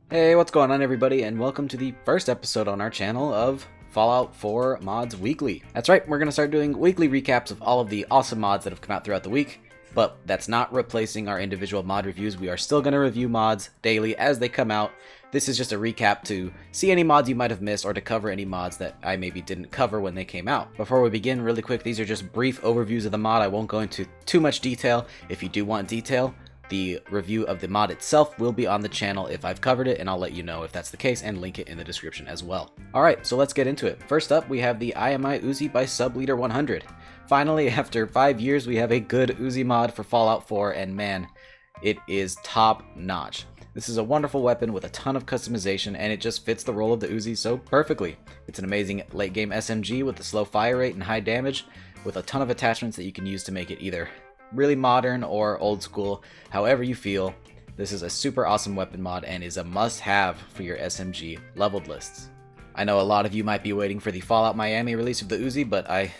Hey, what's going on everybody, and welcome to the first episode on our channel of Fallout 4 Mods Weekly. That's right, we're going to start doing weekly recaps of all of the awesome mods that have come out throughout the week, but that's not replacing our individual mod reviews. We are still going to review mods daily as they come out. This is just a recap to see any mods you might have missed or to cover any mods that I maybe didn't cover when they came out. Before we begin, really quick, these are just brief overviews of the mod. I won't go into too much detail. If you do want detail, the review of the mod itself will be on the channel if I've covered it, and I'll let you know if that's the case and link it in the description as well. Alright, so let's get into it. First up, we have the IMI Uzi by Subleader100. Finally, after 5 years, we have a good Uzi mod for Fallout 4, and man, it is top notch. This is a wonderful weapon with a ton of customization, and it just fits the role of the Uzi so perfectly. It's an amazing late game SMG with a slow fire rate and high damage, with a ton of attachments that you can use to make it either really modern or old school, however you feel. This is a super awesome weapon mod and is a must-have for your SMG leveled lists. I know a lot of you might be waiting for the Fallout Miami release of the Uzi, but I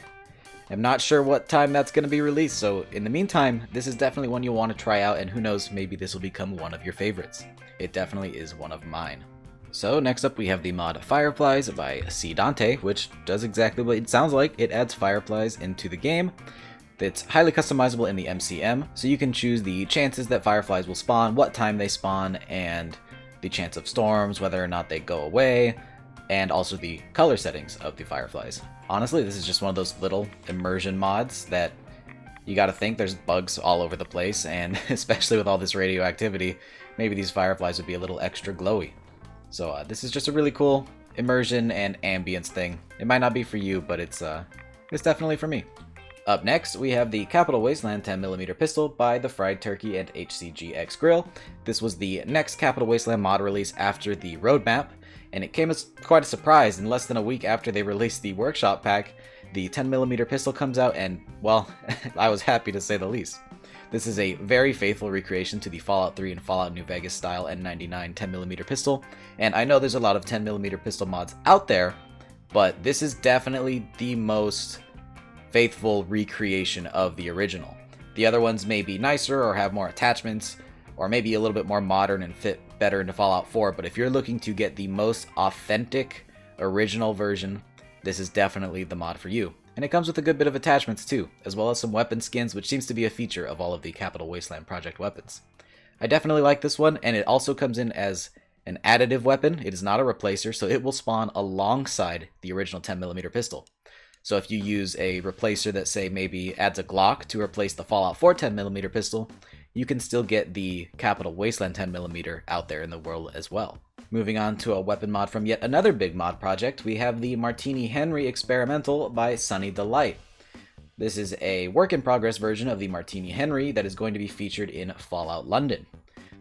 am not sure what time that's going to be released, so in the meantime, this is definitely one you'll want to try out, and who knows, maybe this will become one of your favorites. It definitely is one of mine. So next up we have the mod Fireflies by CDante, which does exactly what it sounds like. It adds fireflies into the game. It's highly customizable in the MCM, so you can choose the chances that fireflies will spawn, what time they spawn, and the chance of storms, whether or not they go away, and also the color settings of the fireflies. Honestly, this is just one of those little immersion mods that you gotta think there's bugs all over the place, and especially with all this radioactivity, maybe these fireflies would be a little extra glowy. So this is just a really cool immersion and ambience thing. It might not be for you, but it's definitely for me. Up next, we have the Capital Wasteland 10mm pistol by TheFriedturkey and HcGxGrill. This was the next Capital Wasteland mod release after the roadmap, and it came as quite a surprise. In less than a week after they released the workshop pack, the 10mm pistol comes out, and, well, I was happy to say the least. This is a very faithful recreation to the Fallout 3 and Fallout New Vegas style N99 10mm pistol, and I know there's a lot of 10mm pistol mods out there, but this is definitely the most faithful recreation of the original. The other ones may be nicer or have more attachments, or maybe a little bit more modern and fit better into Fallout 4, but if you're looking to get the most authentic original version, this is definitely the mod for you. And it comes with a good bit of attachments too, as well as some weapon skins, which seems to be a feature of all of the Capital Wasteland Project weapons. I definitely like this one, and it also comes in as an additive weapon. It is not a replacer, so it will spawn alongside the original 10mm pistol. So if you use a replacer that, say, maybe adds a Glock to replace the Fallout 4 10mm pistol, you can still get the Capital Wasteland 10mm out there in the world as well. Moving on to a weapon mod from yet another big mod project, we have the Martini Henry Experimental by SunnyDelight. This is a work-in-progress version of the Martini Henry that is going to be featured in Fallout London.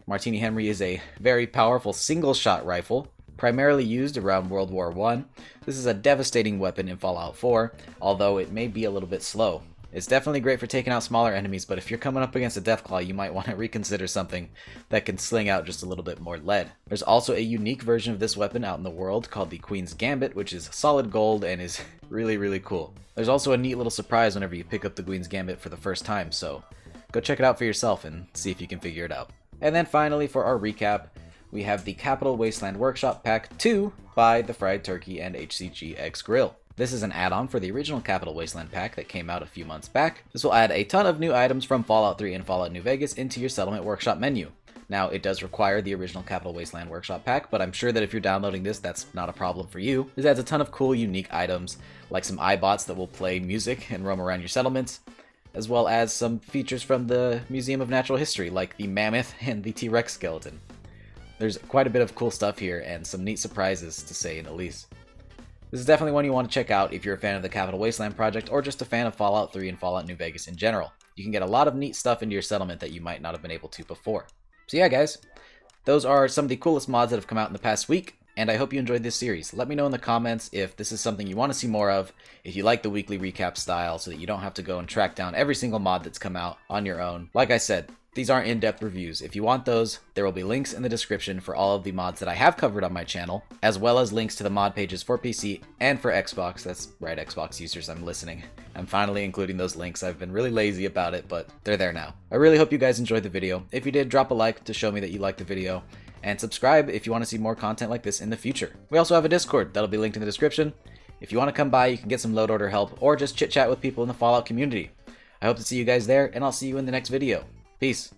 Martini Henry is a very powerful single-shot rifle, primarily used around World War I. This is a devastating weapon in Fallout 4, although it may be a little bit slow. It's definitely great for taking out smaller enemies, but if you're coming up against a Deathclaw, you might want to reconsider something that can sling out just a little bit more lead. There's also a unique version of this weapon out in the world called the Queen's Gambit, which is solid gold and is really, really cool. There's also a neat little surprise whenever you pick up the Queen's Gambit for the first time, so go check it out for yourself and see if you can figure it out. And then finally, for our recap, we have the Capital Wasteland Workshop Pack 2 by TheFriedturkey and HcGxGrill. This is an add-on for the original Capital Wasteland pack that came out a few months back. This will add a ton of new items from Fallout 3 and Fallout New Vegas into your Settlement Workshop menu. Now, it does require the original Capital Wasteland Workshop pack, but I'm sure that if you're downloading this, that's not a problem for you. This adds a ton of cool, unique items, like some iBots that will play music and roam around your settlements, as well as some features from the Museum of Natural History, like the mammoth and the T-Rex skeleton. There's quite a bit of cool stuff here, and some neat surprises, to say the least. This is definitely one you want to check out if you're a fan of the Capital Wasteland project, or just a fan of Fallout 3 and Fallout New Vegas in general. You can get a lot of neat stuff into your settlement that you might not have been able to before. So yeah, guys, those are some of the coolest mods that have come out in the past week, and I hope you enjoyed this series. Let me know in the comments if this is something you want to see more of, if you like the weekly recap style, so that you don't have to go and track down every single mod that's come out on your own. Like I said, these aren't in-depth reviews. If you want those, there will be links in the description for all of the mods that I have covered on my channel, as well as links to the mod pages for PC and for Xbox. That's right, Xbox users, I'm listening. I'm finally including those links. I've been really lazy about it, but they're there now. I really hope you guys enjoyed the video. If you did, drop a like to show me that you liked the video, and subscribe if you want to see more content like this in the future. We also have a Discord that'll be linked in the description. If you want to come by, you can get some load order help or just chit chat with people in the Fallout community. I hope to see you guys there, and I'll see you in the next video. Peace.